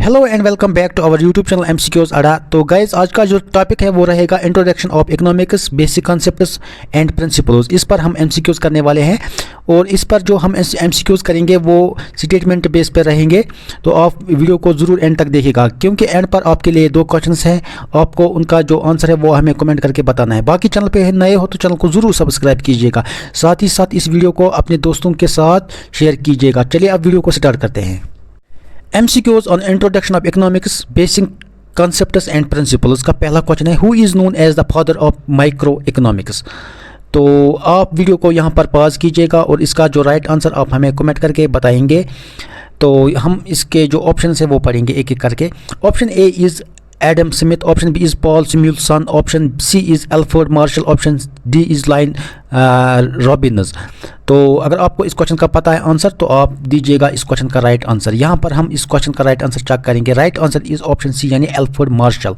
Hello and welcome back to our YouTube channel MCQs Adda. तो guys आज का जो टॉपिक है वो रहेगा introduction of economics, basic concepts and principles. इस पर हम एमसीक्यूज करने वाले हैं और इस पर जो हम एमसीक्यूज करेंगे वो स्टेटमेंट बेस पर रहेंगे। तो आप वीडियो को ज़रूर एंड तक देखिएगा क्योंकि एंड पर आपके लिए 2 क्वेश्चंस हैं। आपको उनका जो आंसर है वो हमें कमेंट करके बताना है। बाकी चैनल पे नए हो तो चैनल को ज़रूर सब्सक्राइब कीजिएगा, साथ ही साथ इस वीडियो को अपने दोस्तों के साथ शेयर कीजिएगा। चलिए अब वीडियो को स्टार्ट करते हैं। MCQs on introduction of economics, basic concepts and principles का पहला क्वेश्चन है, who is known as the father of micro economics. तो आप वीडियो को यहाँ पर पॉज कीजिएगा और इसका जो राइट आंसर आप हमें कमेंट करके बताएंगे। तो हम इसके जो ऑप्शन है वो पढ़ेंगे एक एक करके। Option A is Adam Smith, option B is Paul Samuelson, option C is Alfred Marshall, option D is Lionel Robbins. तो अगर आपको इस क्वेश्चन का पता है आंसर तो आप दीजिएगा इस क्वेश्चन का राइट आंसर। यहाँ पर हम इस क्वेश्चन का राइट आंसर चेक करेंगे। Right answer is option C यानी Alfred Marshall.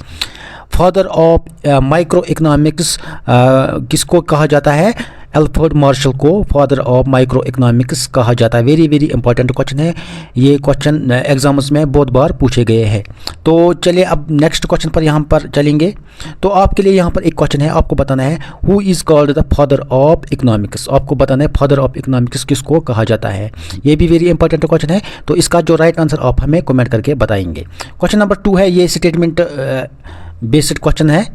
Father of micro economics किसको कहा जाता है? अल्फ्रेड मार्शल को फादर ऑफ माइक्रो इकोनॉमिक्स कहा जाता है। वेरी वेरी इंपॉर्टेंट क्वेश्चन है, ये क्वेश्चन एग्जाम्स में बहुत बार पूछे गए हैं। तो चलिए अब नेक्स्ट क्वेश्चन पर यहाँ पर चलेंगे। तो आपके लिए यहाँ पर एक क्वेश्चन है, आपको बताना है who is called the father of economics. आपको बताना है फादर ऑफ इकोनॉमिक्स किसको कहा जाता है। ये भी वेरी इंपॉर्टेंट क्वेश्चन है। तो इसका जो राइट आंसर आप हमें कमेंट करके बताएंगे। क्वेश्चन नंबर 2 है, ये स्टेटमेंट बेस्ड क्वेश्चन है।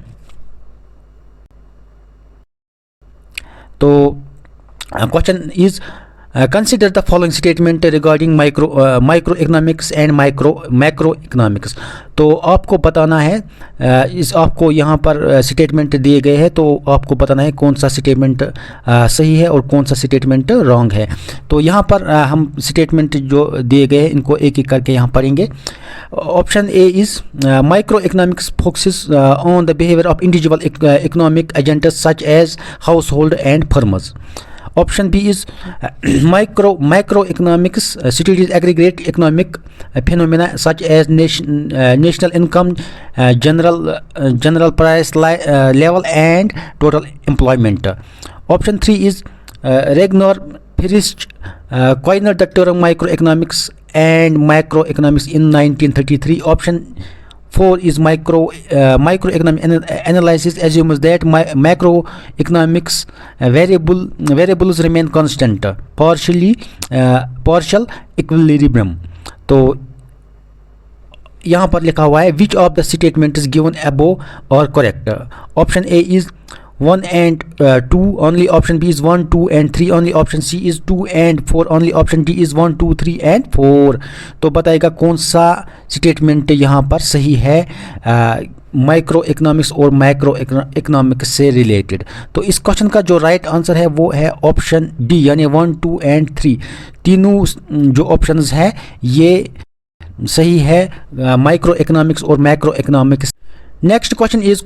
तो question is consider the following statement regarding micro economics and macro economics. तो आपको बताना है इस आपको यहाँ पर स्टेटमेंट दिए गए हैं, तो आपको बताना है कौन सा स्टेटमेंट सही है और कौन सा स्टेटमेंट रॉन्ग है। तो यहाँ पर हम स्टेटमेंट जो दिए गए हैं इनको एक एक करके यहाँ पढ़ेंगे। Option A is micro economics focuses on the behaviour of individual economic agents such as household and farmers. Option B is macro economics studies aggregate economic phenomena such as national income, general price level and total employment. Option 3 is Ragnar Frisch coined the term microeconomics and macroeconomics in 1933. Option 4 is microeconomic analysis assumes that macroeconomics variables remain constant, partial equilibrium. तो यहाँ पर लिखा हुआ है which of the statements given above are correct. Option A is 1 and 2 only, option B is 1, 2 and 3 only, option C is 2 and 4 only, option D is 1, 2, 3 and 4. तो बताइएगा कौन सा स्टेटमेंट यहाँ पर सही है माइक्रो इकोनॉमिक्स और मैक्रो इकोनॉमिक्स से रिलेटेड। तो इस क्वेश्चन का जो राइट आंसर है वो है ऑप्शन डी यानी 1, 2 एंड 3। तीनों जो ऑप्शंस है ये सही है माइक्रो इकोनॉमिक्स और macro economics. Next question is,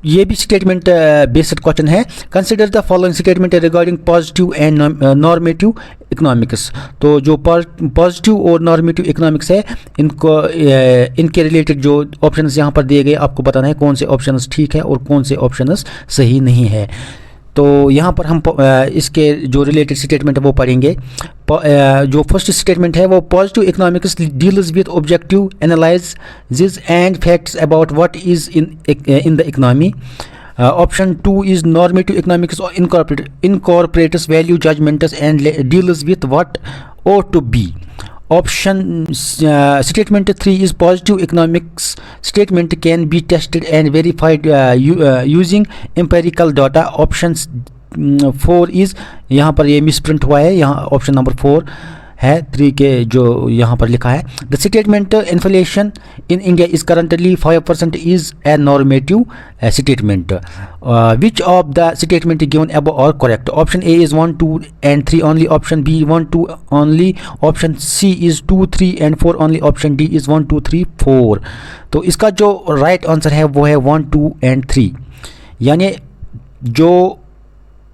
ये भी स्टेटमेंट बेस्ड क्वेश्चन है। Consider the following statement regarding positive and normative economics. तो जो पॉजिटिव और नॉर्मेटिव इकोनॉमिक्स है इनके रिलेटेड जो ऑप्शंस यहाँ पर दिए गए आपको बताना है कौन से ऑप्शंस ठीक है और कौन से ऑप्शंस सही नहीं है। तो यहाँ पर हम इसके जो रिलेटेड स्टेटमेंट है वो पढ़ेंगे। जो फर्स्ट स्टेटमेंट है वो positive economics deals with objective analysis and facts about what is in the economy. Option 2 is normative economics incorporates value judgements and deals with what ought to be. Option statement 3 is positive economics statement can be tested and verified using empirical data. Option 4 is, यहाँ पर ये misprint हुआ है, यहाँ option number 4 है 3 के जो यहाँ पर लिखा है। The statement inflation in India is currently 5% is a normative statement. Which of the statement given above are correct? Option A is 1, 2 and 3 only, option B 1, 2 only, option C is 2, 3 and 4 only, option D is 1, 2, 3, 4। तो इसका जो right answer है वो है 1, 2 and 3 यानी जो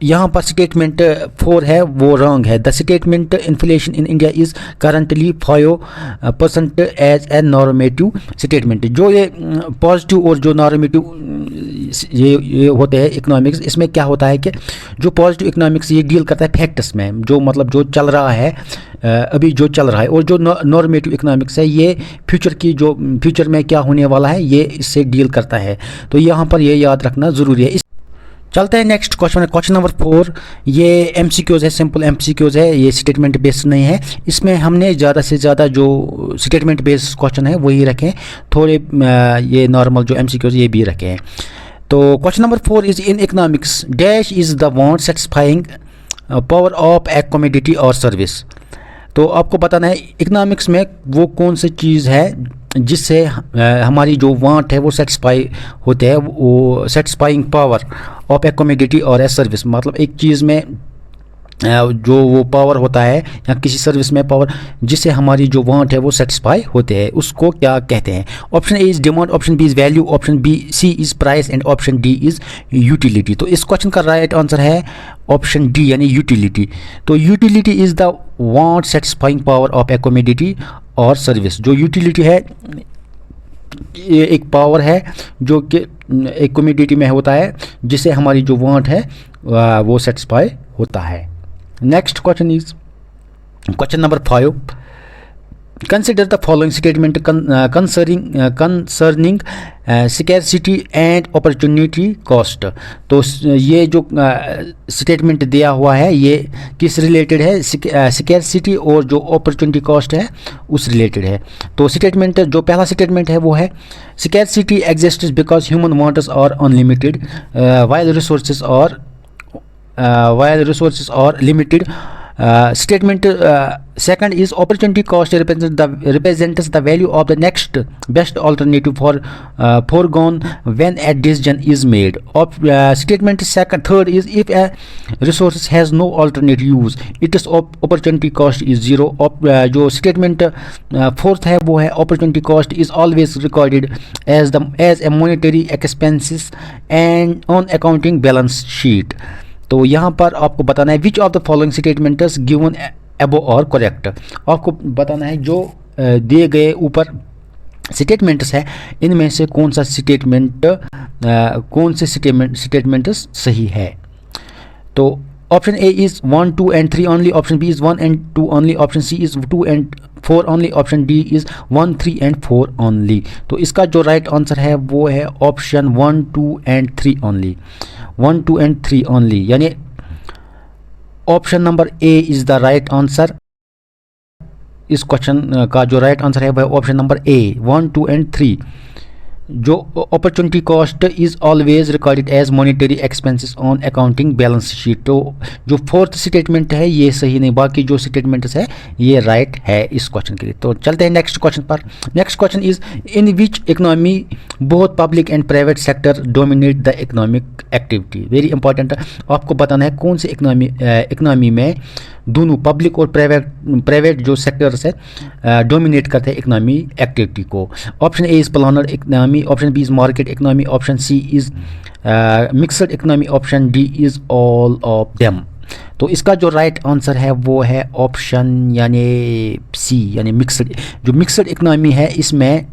यहाँ पर स्टेटमेंट 4 है वो रॉन्ग है। The statement inflation in India is currently 5% as a normative statement. जो ये पॉजिटिव और जो नॉर्मेटिव ये होते हैं इकोनॉमिक्स, इसमें क्या होता है कि जो पॉजिटिव इकोनॉमिक्स ये डील करता है फैक्ट्स में, जो मतलब जो चल रहा है अभी जो चल रहा है, और जो नॉर्मेटिव इकोनॉमिक्स है ये फ्यूचर की, जो फ्यूचर में क्या होने वाला है ये इससे डील करता है। तो यहाँ पर ये याद रखना ज़रूरी है। चलते हैं नेक्स्ट क्वेश्चन है, क्वेश्चन नंबर 4। ये एमसीक्यूज है, सिंपल एमसीक्यूज है, ये स्टेटमेंट बेस्ड नहीं है। इसमें हमने ज़्यादा से ज़्यादा जो स्टेटमेंट बेस्ड क्वेश्चन है वही रखे, थोड़े ये नॉर्मल जो एमसीक्यूज ये भी रखे हैं। तो question number 4 is in economics dash is the want satisfying power of a commodity और सर्विस। तो आपको बताना है इकोनॉमिक्स में वो कौन सी चीज़ है जिससे हमारी जो वांट है वो सेटिस्फाई होते हैं, वो satisfying power of a commodity और ए सर्विस, मतलब एक चीज़ में जो वो पावर होता है या किसी सर्विस में पावर जिससे हमारी जो वांट है वो सेटिस्फाई होते हैं, उसको क्या कहते हैं। Option A is demand, option B is value, option B C is price and option D is utility. तो इस क्वेश्चन का राइट आंसर है ऑप्शन डी यानी यूटिलिटी। तो utility is the want satisfying power of a commodity और service. जो utility है ये एक पावर है जो कि एक कमोडिटी में होता है जिससे हमारी जो वांट है वो सेटिस्फाई होता है। Next question is question number 5। Consider the following statement concerning scarcity and opportunity cost. तो ये जो स्टेटमेंट दिया हुआ है ये किस रिलेटेड है, स्कैरसिटी और जो अपॉर्चुनिटी कॉस्ट है उस रिलेटेड है। तो स्टेटमेंट जो पहला स्टेटमेंट है वो है scarcity exists because human wants are unlimited while resources are limited. Statement second is opportunity cost represents the value of the next best alternative for foregone when a decision is made. Statement third is if a resource has no alternate use, its opportunity cost is zero. जो statement fourth है वो है opportunity cost is always recorded as a monetary expenses and on accounting balance sheet. तो यहाँ पर आपको बताना है विच of the following statements given above और करेक्ट। आपको बताना है जो दिए गए ऊपर स्टेटमेंट्स है इनमें से कौन सा स्टेटमेंट्स सही है। तो option A is 1, 2 and 3 only, option B is 1 and 2 only, option C is 2 and 4 only, option D is 1, 3 and 4 only. तो इसका जो राइट आंसर है वो है option 1, 2 and 3 only, 1, 2 and 3 only, यानी option number A is the right answer. इस question का जो राइट आंसर है वह ऑप्शन नंबर ए 1, 2 and 3। जो opportunity cost is always recorded as monetary expenses on accounting balance sheet. तो जो fourth statement है ये सही नहीं, बाकी जो स्टेटमेंट्स है ये राइट है इस क्वेश्चन के लिए। तो चलते हैं नेक्स्ट क्वेश्चन पर। Next question is in which economy both public and private sector dominate the economic activity. Very important, आपको बताना है कौन सी इकोनॉमी में दोनों पब्लिक और प्राइवेट जो सेक्टर्स है डोमिनेट करते हैं इकोनॉमी एक्टिविटी को। Option A is planner economy, option B is market economy, option C is mixed economy, option D is all of them. तो इसका जो राइट आंसर है वो है ऑप्शन यानी सी यानी मिक्सड। जो मिक्सड इकोनॉमी है इसमें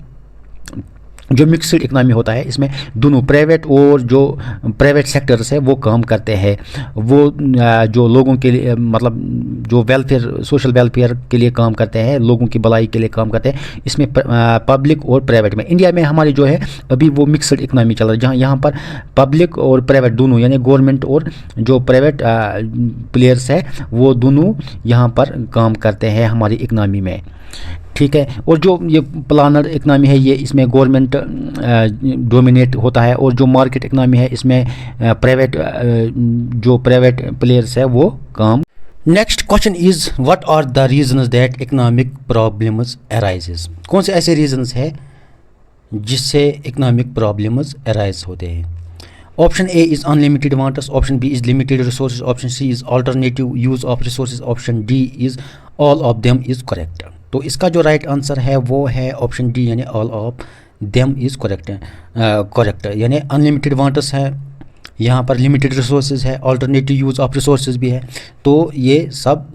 जो मिक्सड इकोनॉमी होता है इसमें दोनों प्राइवेट और जो प्राइवेट सेक्टर्स है वो काम करते हैं, वो जो लोगों के लिए मतलब जो वेलफेयर सोशल वेलफेयर के लिए काम करते हैं, लोगों की भलाई के लिए काम करते हैं, इसमें पब्लिक और प्राइवेट में। इंडिया में हमारी जो है अभी वो मिक्सड इकोनॉमी चल रहा है जहाँ यहाँ पर पब्लिक और प्राइवेट दोनों यानी गवर्नमेंट और जो प्राइवेट प्लेयर्स है वो दोनों यहाँ पर काम करते हैं हमारी इकोनॉमी में, ठीक है। और जो ये प्लानर इकनॉमी है ये इसमें गवर्नमेंट डोमिनेट होता है, और जो मार्केट इकनॉमी है इसमें जो प्राइवेट प्लेयर्स है वो काम। Next question is what are the reasons that economic problems arises. कौन से ऐसे रीजंस है जिससे इकोनॉमिक प्रॉब्लम्स अराइज होते हैं। Option A is unlimited wants, option B is limited resources, option C is alternative use of resources, option D is all of them is correct. तो इसका जो राइट आंसर है वो है ऑप्शन डी यानी all of them is correct यानी unlimited wants है, यहाँ पर लिमिटेड रिसोर्सेज है, अल्टरनेटिव यूज़ ऑफ रिसोर्सेज भी है। तो ये सब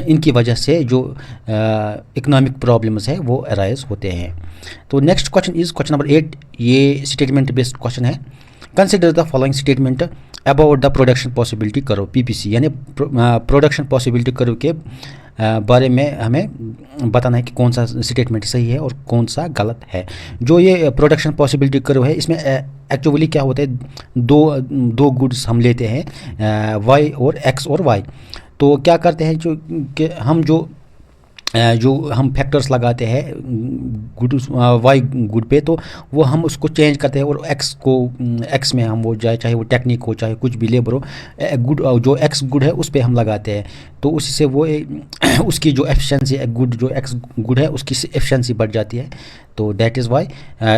इनकी वजह से जो इकोनॉमिक प्रॉब्लम्स है वो अराइज होते हैं। तो next question is question number 8। ये स्टेटमेंट बेस्ड क्वेश्चन है। Consider the following statement about the production possibility curve PPC यानी प्रोडक्शन पॉसिबिलिटी कर्व के बारे में हमें बताना है कि कौन सा स्टेटमेंट सही है और कौन सा गलत है। जो ये प्रोडक्शन पॉसिबिलिटी कर्व है इसमें एक्चुअली क्या होता है, दो गुड्स हम लेते हैं Y और X और Y। तो क्या करते हैं जो कि हम जो हम फैक्टर्स लगाते हैं गुड वाई गुड पे, तो वो हम उसको चेंज करते हैं और एक्स में हम वो चाहे वो टेक्निक हो चाहे कुछ भी लेबर हो, गुड जो एक्स गुड है उस पे हम लगाते हैं। तो उसी से वो उसकी जो एफिशिएंसी गुड जो एक्स गुड है उसकी एफिशिएंसी बढ़ जाती है। तो दैट इज़ वाई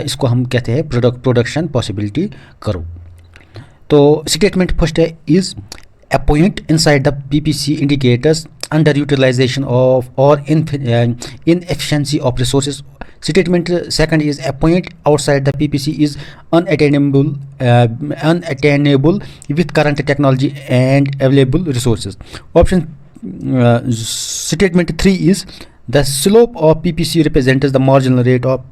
इसको हम कहते हैं प्रोडक्शन पॉसिबिलिटी कर्व। तो स्टेटमेंट फर्स्ट है is a point inside the PPC indicators underutilization of or inefficiency of resources. Statement second is a point outside the PPC is unattainable with current technology and available resources. Option statement 3 is the slope of PPC represents the marginal rate of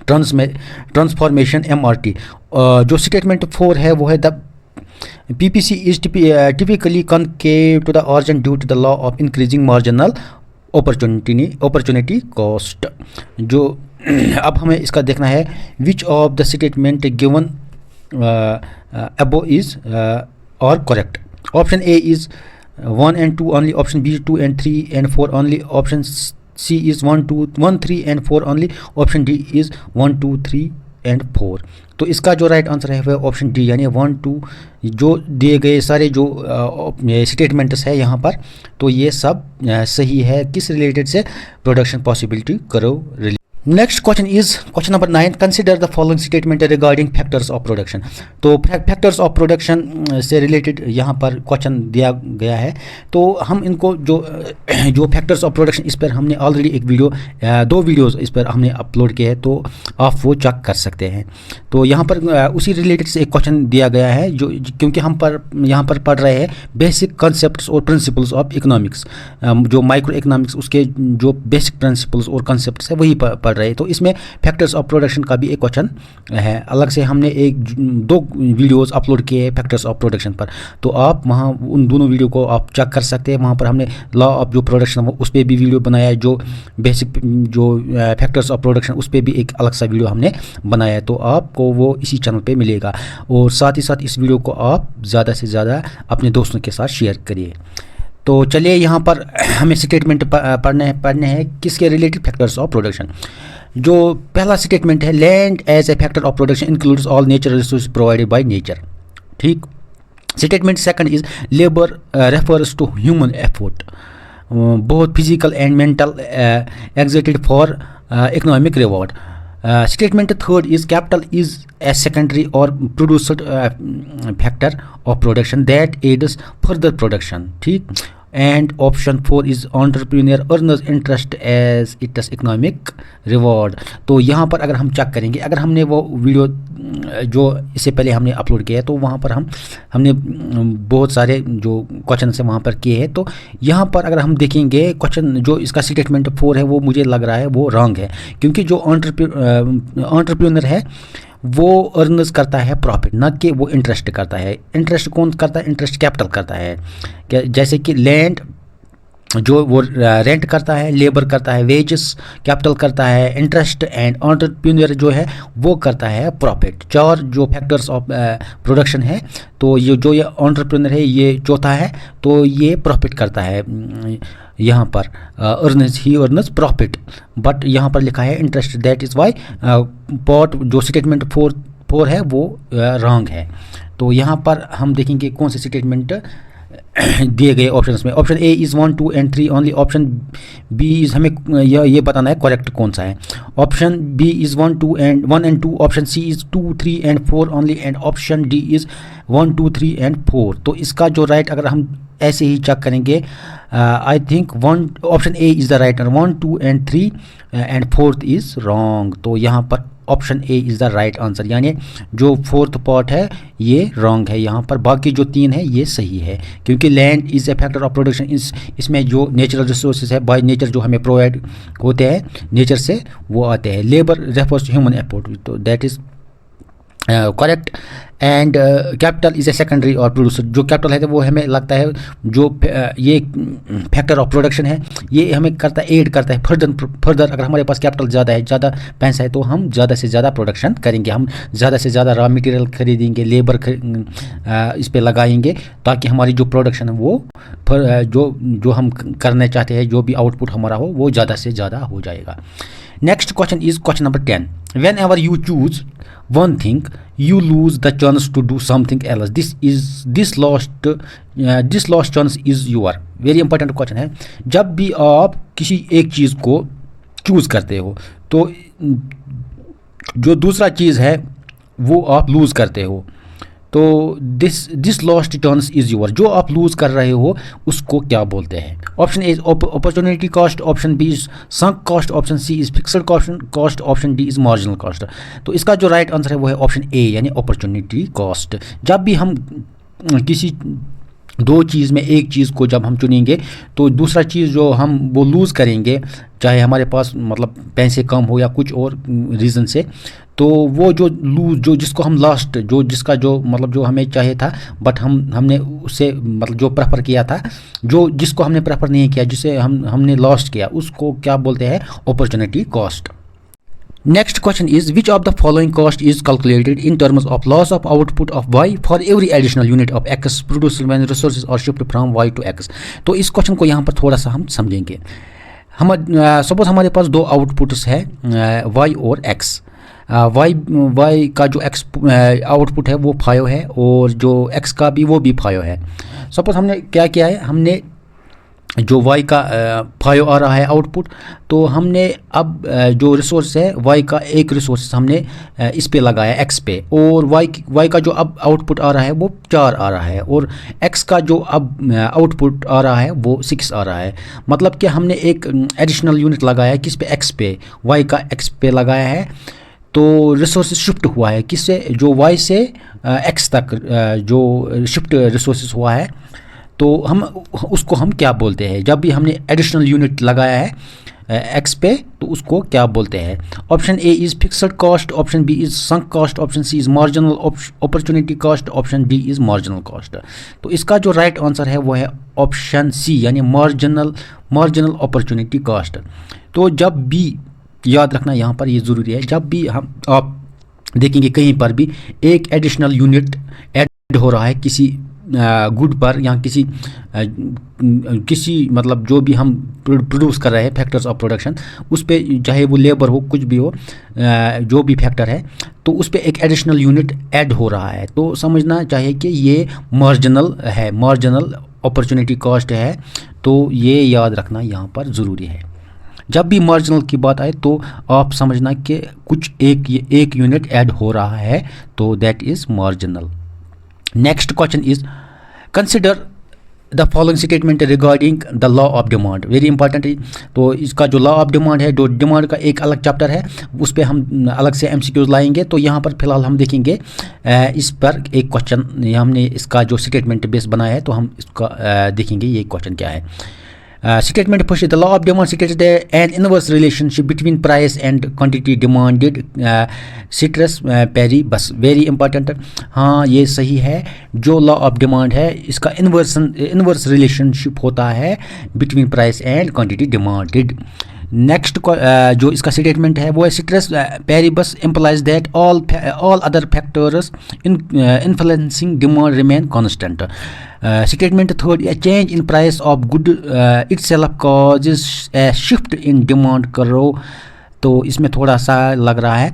transformation MRT. जो statement 4 है वो है the PPC is typically concave to the origin due to the law of increasing marginal opportunity cost. जो अब हमें इसका देखना है which of the statement given above is or correct. Option A is 1 and 2 only, option B 2 and 3 and 4 only, option C is 1 3 and 4 only, option D is 1 2 3 and 4। तो इसका जो right answer है वह ऑप्शन डी यानी 1 2 जो दिए गए सारे जो स्टेटमेंट्स है यहाँ पर, तो ये सब सही है किस रिलेटेड से, production possibility curve. Next question is question number 9, consider the following statement regarding factors of production. तो फैक्टर्स ऑफ प्रोडक्शन से रिलेटेड यहाँ पर क्वेश्चन दिया गया है। तो हम इनको जो फैक्टर्स ऑफ प्रोडक्शन इस पर हमने ऑलरेडी एक वीडियो 2 वीडियोस इस पर हमने अपलोड किए हैं, तो आप वो चेक कर सकते हैं। तो यहाँ पर उसी रिलेटेड से एक क्वेश्चन दिया गया है जो क्योंकि हम यहाँ पर पढ़ रहे हैं बेसिक कॉन्सेप्ट्स और प्रिंसिपल्स ऑफ इकोनॉमिक्स, जो माइक्रो इकोनॉमिक्स उसके जो बेसिक प्रिंसिपल्स और कॉन्सेप्ट्स है वही पढ़ रहे हैं। तो इसमें फैक्टर्स ऑफ प्रोडक्शन का भी एक क्वेश्चन है, अलग से हमने 2 वीडियोस अपलोड किए हैं फैक्टर्स ऑफ प्रोडक्शन पर। तो आप वहाँ उन दोनों वीडियो को आप चेक कर सकते हैं। वहाँ पर हमने लॉ ऑफ जो प्रोडक्शन उस पर भी वीडियो बनाया है, जो बेसिक जो फैक्टर्स ऑफ प्रोडक्शन उस पर भी एक अलग सा वीडियो हमने बनाया है। तो आपको वो इसी चैनल पर मिलेगा। और साथ ही साथ इस वीडियो को आप ज़्यादा से ज़्यादा अपने दोस्तों के साथ शेयर करिए। तो चलिए यहाँ पर हमें स्टेटमेंट पढ़ने हैं किसके रिलेटेड, फैक्टर्स ऑफ प्रोडक्शन। जो पहला स्टेटमेंट है land as a factor of production includes all natural resource provided by nature. ठीक। Statement second is labour refers to human effort both physical and mental exerted for economic reward. Statement third is capital is a secondary or produced factor of production that aids further production. ठीक। And option 4 is entrepreneur earns interest as its economic reward. तो यहाँ पर अगर हम check करेंगे, अगर हमने वो वीडियो जो इससे पहले हमने अपलोड किया है तो वहाँ पर हमने बहुत सारे जो क्वेश्चन से वहाँ पर किए हैं। तो यहाँ पर अगर हम देखेंगे क्वेश्चन जो इसका स्टेटमेंट 4 है वो मुझे लग रहा है वो रॉन्ग है, क्योंकि जो एंटरप्रेन्योर है वो अर्नर्स करता है प्रॉफिट, ना कि वो इंटरेस्ट करता है। इंटरेस्ट कौन करता है, इंटरेस्ट कैपिटल करता है। जैसे कि लैंड जो वो रेंट करता है, लेबर करता है वेजेस, कैपिटल करता है इंटरेस्ट, एंड एंटरप्रेन्योर जो है वो करता है प्रॉफिट। 4 जो फैक्टर्स ऑफ प्रोडक्शन है, तो ये जो ये एंटरप्रेन्योर है ये चौथा है, तो ये प्रॉफिट करता है। यहाँ पर अर्नस प्रॉफिट, बट यहाँ पर लिखा है interest, that is why pot जो स्टेटमेंट 4 है वो रॉन्ग है। तो यहाँ पर हम देखेंगे कौन से स्टेटमेंट दिए गए ऑप्शंस में। Option A is 1 2 and 3 only, option B is हमें ये बताना है करेक्ट कौन सा है। Option B is 1 and 2, option C is 2 3 and 4 only, and option D is 1 2 3 and 4। तो इसका जो राइट अगर हम ऐसे ही चेक करेंगे, I think option A is the right answer, 1 2 and 3 and 4th is wrong. तो यहाँ पर option A is the right answer, यानी जो 4th पार्ट है ये रॉन्ग है। यहाँ पर बाकी जो 3 है ये सही है, क्योंकि land is a factor of production. इसमें जो नेचुरल रिसोर्सेज है बाय नेचर जो हमें प्रोवाइड होते हैं नेचर से वो आते हैं। Labour refers to human effort, तो that is correct and capital is a secondary और प्रोड्यूसर। जो कैपिटल है तो वो हमें लगता है जो ये फैक्टर ऑफ प्रोडक्शन है, ये हमें करता है एड करता है फर्दर अगर हमारे पास कैपिटल ज़्यादा है, ज़्यादा पैसा है, तो हम ज़्यादा से ज़्यादा प्रोडक्शन करेंगे, हम ज़्यादा से ज़्यादा रॉ मटेरियल खरीदेंगे, लेबर इस पे लगाएंगे, ताकि हमारी जो प्रोडक्शन है वो जो हम करना चाहते हैं, जो भी आउटपुट हमारा हो वो ज़्यादा से ज़्यादा हो जाएगा। Next question is question number 10। When ever you choose one thing you lose the chance to do something else. This lost chance is your। Very important question है। जब भी आप किसी एक चीज़ को चूज करते हो तो जो दूसरा चीज़ है वो आप लूज़ करते हो, तो this lost chance is your. जो आप लूज़ कर रहे हो उसको क्या बोलते हैं? Option A is opportunity cost, option B is sunk cost, option C is fixed cost, option D is marginal cost. तो इसका जो राइट आंसर है वो है ऑप्शन ए यानी अपॉर्चुनिटी कॉस्ट। जब भी हम किसी दो चीज़ में एक चीज़ को जब हम चुनेंगे तो दूसरा चीज़ जो हम वो लूज़ करेंगे, चाहे हमारे पास मतलब पैसे कम हो या कुछ और रीज़न से, तो वो जो जिसको हम लास्ट जिसका जो मतलब जो हमें चाहिए था बट हमने उससे मतलब जो प्रेफर किया था, जिसको हमने प्रेफर नहीं किया, जिसे हमने लॉस्ट किया, उसको क्या बोलते हैं? Opportunity cost. Next question is which of the following cost is calculated in terms of loss of output of y for every additional unit of x produced when resources are shifted from y to x। तो इस question को यहाँ पर थोड़ा सा हम समझेंगे। हम सपोज हमारे पास दो आउटपुट्स है y और x। y का जो x आउटपुट है वो 5 है और जो x का भी वो भी 5 है। सपोज हमने क्या किया है, हमने जो y का 5 आ रहा है आउटपुट, तो हमने अब जो रिसोर्स है y का एक रिसोर्स हमने इस पे लगाया x पे, और y का जो अब आउटपुट आ रहा है वो 4 आ रहा है, और x का जो अब आउटपुट आ रहा है वो 6 आ रहा है। मतलब कि हमने एक एडिशनल यूनिट लगाया है किस पे? x पे, y का x पे लगाया है, तो रिसोर्स शिफ्ट हुआ है किससे? जो y से x तक जो शिफ्ट रिसोर्स हुआ है, तो हम उसको हम क्या बोलते हैं? जब भी हमने एडिशनल यूनिट लगाया है एक्स पे तो उसको क्या बोलते हैं? Option A is fixed cost, option B is sunk cost, option C is marginal opportunity cost, option D is marginal cost. तो इसका जो राइट आंसर है वो है ऑप्शन सी यानी मार्जिनल अपॉर्चुनिटी कॉस्ट। तो जब भी याद रखना यहाँ पर ये ज़रूरी है, जब भी आप देखेंगे कहीं पर भी एक एडिशनल यूनिट ऐड हो रहा है किसी गुड पर या किसी मतलब जो भी हम प्रोड्यूस कर रहे हैं फैक्टर्स ऑफ प्रोडक्शन, उस पे चाहे वो लेबर हो कुछ भी हो, जो भी फैक्टर है, तो उस पे एक एडिशनल यूनिट ऐड हो रहा है, तो समझना चाहिए कि ये मार्जिनल है, मार्जिनल अपॉर्चुनिटी कॉस्ट है। तो ये याद रखना यहाँ पर ज़रूरी है। जब भी मार्जिनल की बात आए तो आप समझना कि कुछ एक यूनिट ऐड हो रहा है, तो that is marginal. Next question is consider the following statement regarding the law of demand. Very important है। तो इसका जो लॉ ऑफ डिमांड है, जो डिमांड का एक अलग चैप्टर है, उस पर हम अलग से एमसीक्यूज लाएंगे। तो यहाँ पर फिलहाल हम देखेंगे इस पर एक क्वेश्चन, हमने इसका जो स्टेटमेंट बेस बनाया है तो हम इसका देखेंगे ये क्वेश्चन क्या है। Statement first, the law of demand states an inverse relationship between price and quantity demanded, ceteris paribus। Very important. हाँ ये सही है। जो लॉ ऑफ डिमांड है इसका इन्वर्स रिलेशनशिप होता है between price and quantity demanded. Next जो इसका स्टेटमेंट है वो है ceteris paribus implies that all other factors influencing demand remain constant। Statement third, a change in price of good itself causes a shift in demand करो, तो इसमें थोड़ा सा लग रहा है।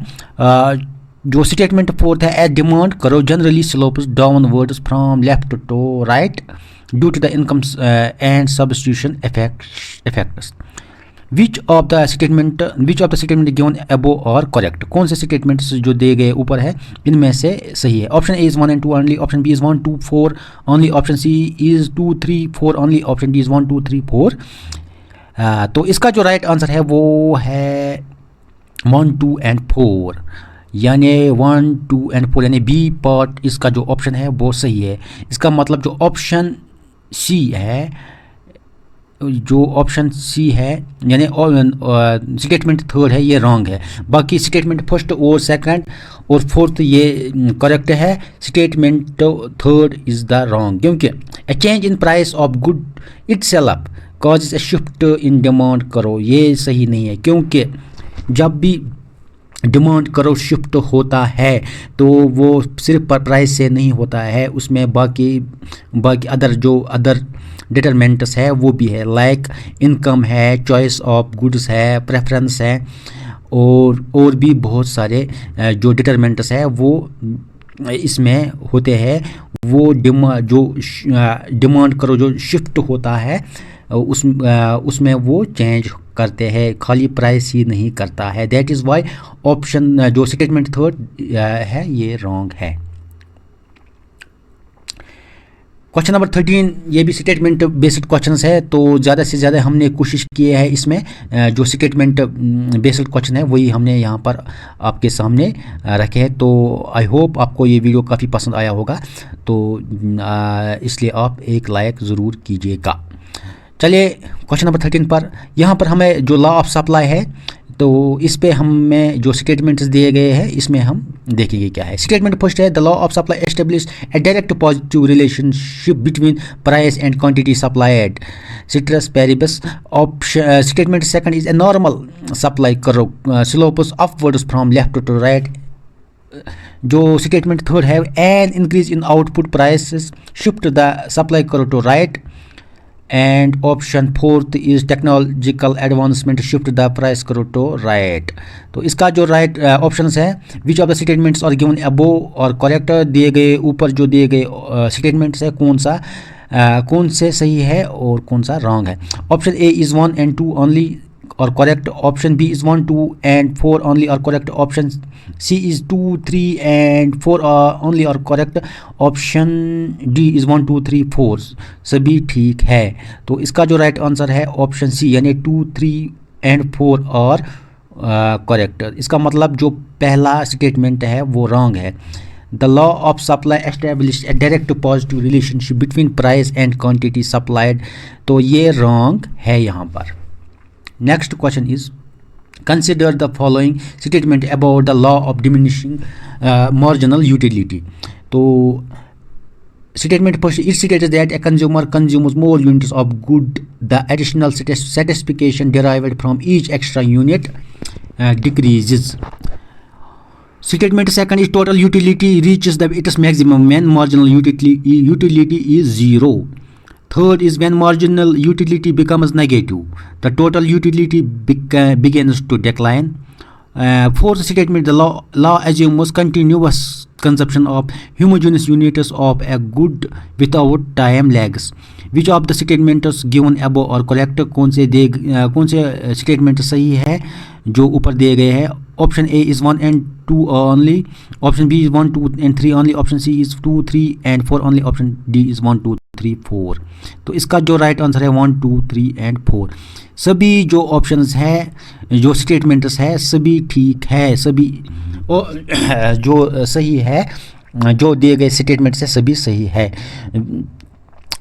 जो स्टेटमेंट फोर्थ है, a demand करो generally slopes downwards from left to right due to the income and substitution effects। Which of the statement given above are correct. कौन से स्टेटमेंट्स जो दिए गए ऊपर है इनमें से सही है? Option A is 1 and 2 only, option B is 1 2 4 only, option C is 2 3 4 only, option D is 1 2 3 4। तो इसका जो राइट आंसर है वो है 1 2 and 4 यानी 1 2 and 4 यानी बी पार्ट इसका जो ऑप्शन है वो सही है। इसका मतलब जो ऑप्शन सी है जो ऑप्शन सी है यानी स्टेटमेंट थर्ड है ये रॉन्ग है। बाकी स्टेटमेंट फर्स्ट और सेकंड और फोर्थ ये करेक्ट है, statement third is the wrong, क्योंकि a change in price of good itself causes a shift in demand curve, ये सही नहीं है, क्योंकि जब भी डिमांड करो शिफ्ट होता है तो वो सिर्फ प्राइस से नहीं होता है, उसमें बाकी अदर डिटरमिनेंट्स है वो भी है, लाइक इनकम है, चॉइस ऑफ गुड्स है, प्रेफरेंस है और भी बहुत सारे जो डिटरमिनेंट्स है वो इसमें होते हैं। वो डिमांड करो जो शिफ्ट होता है उसमें वो चेंज करते हैं, खाली प्राइस ही नहीं करता है। दैट इज़ वाई ऑप्शन जो स्टेटमेंट थर्ड है ये रॉन्ग है। क्वेश्चन नंबर 13 ये भी स्टेटमेंट बेस्ड क्वेश्चंस है, तो ज़्यादा से ज़्यादा हमने कोशिश की है इसमें जो स्टेटमेंट बेस्ड क्वेश्चन है वही हमने यहाँ पर आपके सामने रखे हैं। तो आई होप आपको ये वीडियो काफ़ी पसंद आया होगा, तो इसलिए आप एक लाइक ज़रूर कीजिएगा। चलिए क्वेश्चन नंबर 13 पर, यहाँ पर हमें जो लॉ ऑफ सप्लाई है तो इस पे हमें जो स्टेटमेंट्स दिए गए हैं इसमें हम देखेंगे क्या है। स्टेटमेंट फर्स्ट है the law of supply establish a direct positive relationship between price and quantity supplied ceteris paribus. Option statement second is a normal supply curve slopes upwards from left to right. जो statement third है an increase in output prices shift the supply curve to right. And option fourth is technological advancement shift the price curve to right. तो इसका जो right options है विच of the statements are given above are correct, दिए गए ऊपर जो दिए गए स्टेटमेंट्स है कौन से सही है और कौन सा रॉन्ग है। Option A is 1 and 2 only or correct, option B is 1, 2 and 4 only or correct, option C is 2, 3 and 4 only or correct, option D is 1, 2, 3, 4 सभी ठीक है। तो इसका जो राइट आंसर है ऑप्शन सी यानी 2, 3 and 4 और करेक्ट। इसका मतलब जो पहला स्टेटमेंट है वो रॉन्ग है। The law of supply established a direct positive relationship between price and quantity supplied, तो ये रॉन्ग है यहाँ पर। Next question is consider the following statement about the law of diminishing marginal utility. तो statement first it states that a consumer consumes more units of good, the additional satisfaction derived from each extra unit decreases. Statement second is total utility reaches its maximum when marginal utility is 0. Third is when marginal utility becomes negative, the total utility begins to decline. Fourth statement, the law assumes continuous consumption of homogeneous units of a good without time lags. Which of the statements given above are correct? कौन से statement सही है जो ऊपर दिए गए हैं। Option A is 1 and 2 only, option B is 1, 2 and 3 only, option C is 2, 3 and 4 only, option D is 1, 2, 3, 4। तो इसका जो राइट आंसर है 1, 2, 3 and 4। सभी जो ऑप्शंस हैं जो स्टेटमेंट्स है सभी ठीक है, सभी जो सही है जो दिए गए स्टेटमेंट्स है सभी सही है।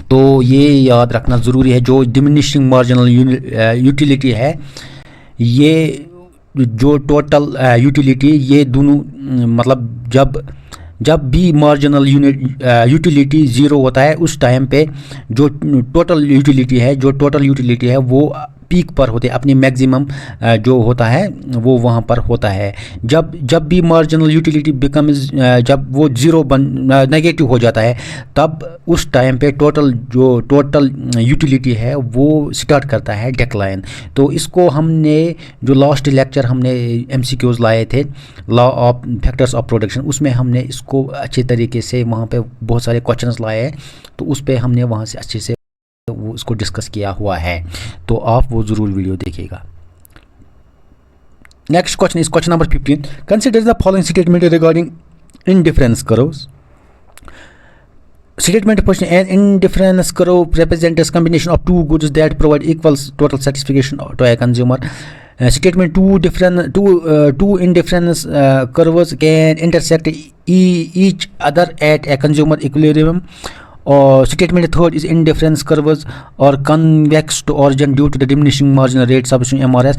तो ये याद रखना ज़रूरी है। जो डिमिनिशिंग मार्जिनल यूटिलिटी है ये जो टोटल यूटिलिटी ये दोनों मतलब जब भी मार्जिनल यूटिलिटी ज़ीरो होता है उस टाइम पे जो टोटल यूटिलिटी है वो पीक पर होते हैं, अपनी मैक्सिमम जो होता है वो वहाँ पर होता है। जब भी मार्जिनल यूटिलिटी बिकम्स जब वो नेगेटिव हो जाता है तब उस टाइम पे टोटल यूटिलिटी है वो स्टार्ट करता है डिक्लाइन। तो इसको हमने जो लास्ट लेक्चर हमने MCQs लाए थे law of factors of production, उसमें हमने इसको अच्छे तरीके से वहाँ पे बहुत सारे क्वेश्चंस लाए हैं, तो उस पर हमने वहाँ से अच्छे से वो उसको डिस्कस किया हुआ है, तो आप वो ज़रूर वीडियो देखिएगा। Next question is question number 15। Consider the following statement regarding indifference curves. Statement first, an indifference curve represents combination of two goods that provide equal total satisfaction to a consumer. Statement two indifference curves can intersect each other at a consumer equilibrium. और statement third is indifference curves are convex to origin due to the diminishing marginal rate substitution MRS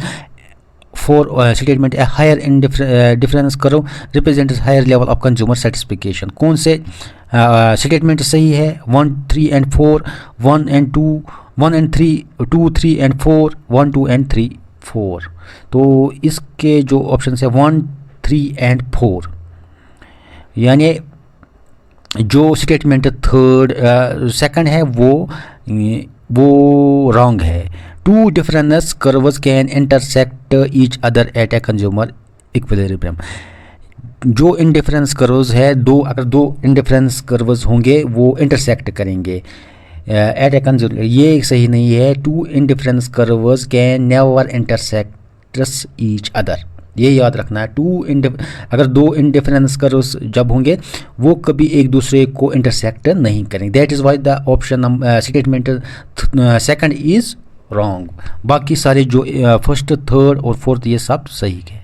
for statement a higher difference curve represents higher level of consumer satisfaction. कौन से statement सही है? 1 3 and 4, 1 and 2, 1 and 3, 2 3 and 4, 1 2 and 3 4. तो इसके जो option है 1 3 and 4, यानी जो स्टेटमेंट थर्ड सेकंड है वो रॉन्ग है. Two difference curves can intersect each other at a consumer equilibrium. जो इंडिफरेंस कर्व्स है अगर दो इंडिफरेंस कर्व्स होंगे वो इंटरसेक्ट करेंगे एट ए कंज्यूमर, ये सही नहीं है. Two indifference curves can never intersect each other, ये याद रखना है. अगर दो इंडिफरेंस कर्व्स जब होंगे वो कभी एक दूसरे को इंटरसेक्ट नहीं करेंगे. That is why the option statement second is wrong. बाकी सारे जो फर्स्ट थर्ड और फोर्थ ये सब सही है.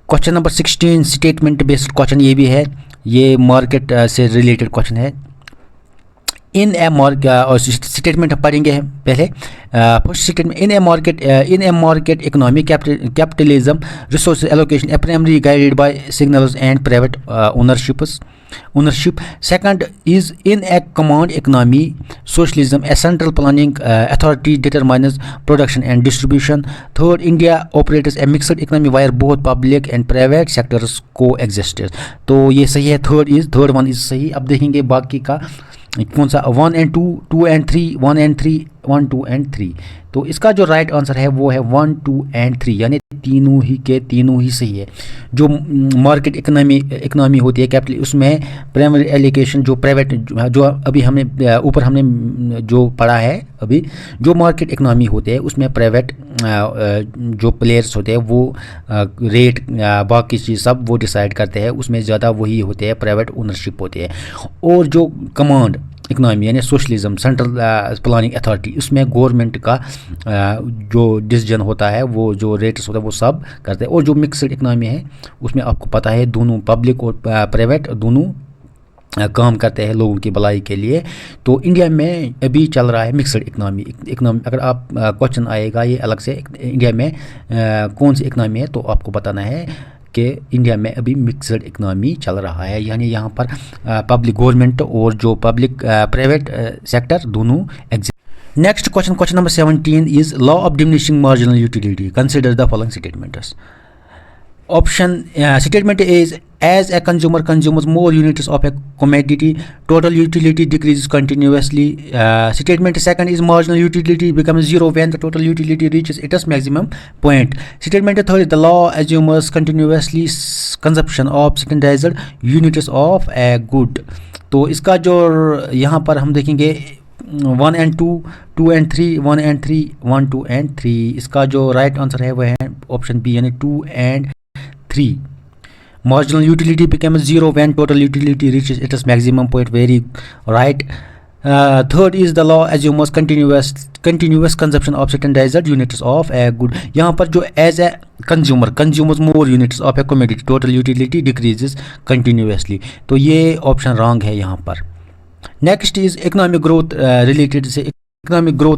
Question number 16 statement based question ये भी है, ये मार्केट से रिलेटेड क्वेश्चन है. इन ए मार्केट और स्टेटमेंट पढ़ेंगे हम पहले. First statement in A market economy capitalism resource allocation A primary guided by signals and private ownership. Second is in a command economy socialism a central planning authority determines production and distribution. Third, India operates a mixed economy where both public and private sectors coexist. तो ये सही है. Third one is सही. अब देखेंगे बाकी का कौन सा 1 and 2, 2 and 3, 1 and 3, 1 2 and 3. तो इसका जो राइट आंसर है वो है 1 2 and 3, यानी तीनों ही सही है. जो मार्केट इकोनॉमी होती है कैपिटल, उसमें प्राइमरी एलोकेशन जो प्राइवेट जो अभी हमने ऊपर हमने जो पढ़ा है अभी, जो मार्केट इकोनॉमी होते हैं उसमें प्राइवेट जो प्लेयर्स होते हैं वो रेट बाकी चीज़ सब वो डिसाइड करते हैं, उसमें ज़्यादा वही होते हैं, प्राइवेट ओनरशिप होती है. और जो कमांड इकोनॉमी यानी सोशलिज्म सेंट्रल प्लानिंग अथॉरिटी, उसमें गवर्नमेंट का जो डिसीजन होता है, वो जो रेट्स होता है वो सब करते हैं. और जो मिक्सड इकोनॉमी है उसमें आपको पता है दोनों पब्लिक और प्राइवेट दोनों काम करते हैं लोगों की भलाई के लिए. तो इंडिया में अभी चल रहा है मिक्सड इकोनॉमी. अगर आप क्वेश्चन आएगा ये अलग से इंडिया में कौन सी इकोनॉमी है, तो आपको बताना है कि इंडिया में अभी मिक्सड इकोनॉमी चल रहा है, यानी यहाँ पर पब्लिक गवर्नमेंट और जो पब्लिक प्राइवेट सेक्टर दोनों exist. Next question number 17 is law of diminishing marginal utility. Consider the following statements. Option statement is as a consumer consumes more units of a commodity, total utility decreases continuously. Statement second is marginal utility becomes zero when the total utility reaches its maximum point. Statement third is the law assumes continuously consumption of secondized units of a good. तो इसका जो यहाँ पर हम देखेंगे 1 and 2, 2 and 3, 1 and 3, 1 2 and 3. इसका जो right answer है वह है ऑप्शन बी यानी 2 and 3. Marginal utility becomes zero when total utility reaches its maximum point. Very right. Third is the law assumes continuous consumption of standardized units of a good. यहाँ पर जो as a consumer consumes more units of a commodity, total utility decreases continuously. तो ये option wrong है यहाँ पर. Next is economic growth related से economic growth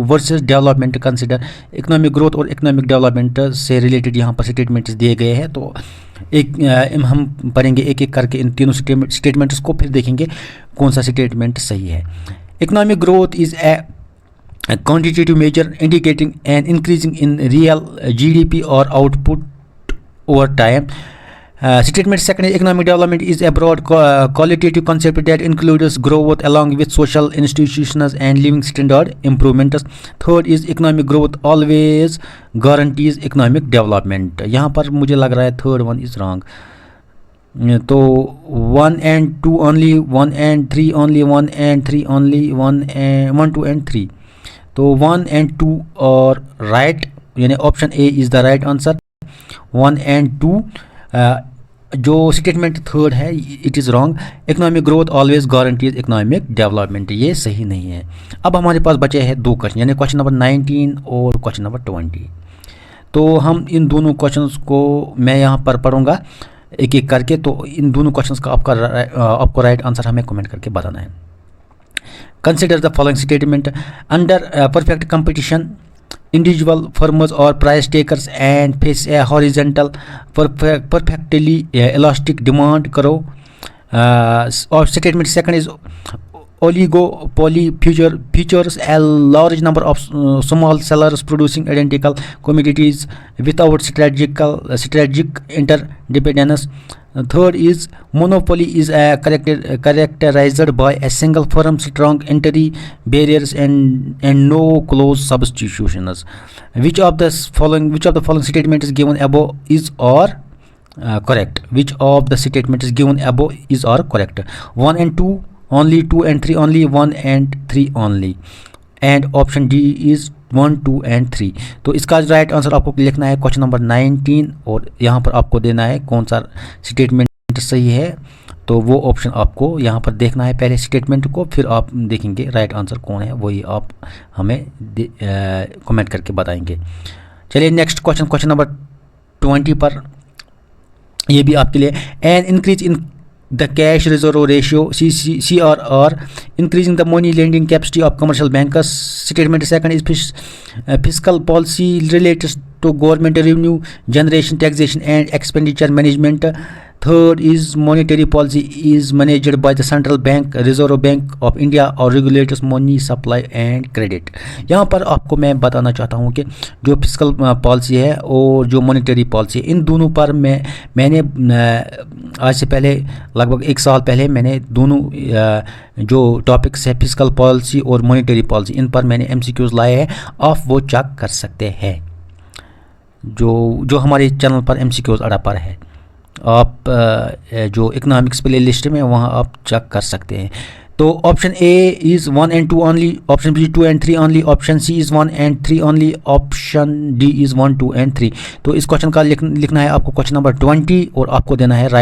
versus development. Consider economic growth और इकोनॉमिक डेवलपमेंट से रिलेटेड यहाँ पर स्टेटमेंट्स दिए गए हैं. तो हम पढ़ेंगे एक एक करके इन तीनों स्टेटमेंट्स को, फिर देखेंगे कौन सा स्टेटमेंट सही है. Economic growth is a quantitative measure indicating an increasing in real GDP और output over time. Statement second is economic development is a broad qualitative concept that includes growth along with social institutions and living standard improvements. Third is economic growth always guarantees economic development. यहाँ पर मुझे लग रहा है third one is wrong. तो 1 and 2 only, 1 and 3 only, 1 and 3 only, 1 2 and 3. तो 1 and 2 और right, यानी option A is the right answer. 1 and 2 जो स्टेटमेंट थर्ड है it is wrong. Economic growth always guarantees economic development, ये सही नहीं है. अब हमारे पास बचे हैं दो क्वेश्चन, यानी क्वेश्चन नंबर 19 और क्वेश्चन नंबर 20. तो हम इन दोनों क्वेश्चंस को मैं यहाँ पर पढ़ूँगा. एक एक करके। तो इन दोनों क्वेश्चंस का आपको राइट आंसर हमें कमेंट करके बताना है। Consider the following statement. Under perfect competition individual firms or price takers and face a horizontal perfectly elastic demand करो। और statement second is oligopoly features a large number of small sellers producing identical commodities without strategic interdependence. Third is monopoly is characterized by a single firm, strong entry barriers and no close substitutions. Which of the following statement is given above is or correct? Which of the statement is given above is or correct? 1 and 2 only, 2 and 3 only, 1 and 3 only, and option D is 1, 2 and 3। तो इसका right answer आपको लिखना है question number 19 और यहाँ पर आपको देना है कौन सा स्टेटमेंट सही है। तो वो ऑप्शन आपको यहाँ पर देखना है पहले स्टेटमेंट को, फिर आप देखेंगे राइट आंसर कौन है, वही आप हमें कमेंट करके बताएंगे। चलिए नेक्स्ट क्वेश्चन नंबर 20 पर, ये भी आपके लिए। N increase in the cash reserve ratio CRR, increasing the money lending capacity of commercial bankers. Statement second is fiscal policy related to government revenue generation, taxation and expenditure management. Third is monetary policy is managed by the central bank, Reserve Bank of India or regulates money supply and credit। यहाँ पर आपको मैं बताना चाहता हूँ कि जो physical policy है और जो मॉनेटरी पॉलिसी है, इन दोनों पर मैंने आज से पहले लगभग 1 साल पहले मैंने दोनों जो टॉपिक्स है फिजिकल पॉलिसी और मॉनेटरी पॉलिसी, इन पर मैंने MCQs लाए हैं, आप वो चेक कर सकते हैं। जो हमारे चैनल पर MCQs अड़ा पर है, आप जो इकोनॉमिक्स प्ले लिस्ट में वहाँ आप चेक कर सकते हैं। तो option A is 1 and 2 only, option B 2 and 3 only, option C is 1 and 3 only, option D is 1, 2 and 3। तो इस क्वेश्चन का लिखना है आपको क्वेश्चन नंबर 20 और आपको देना है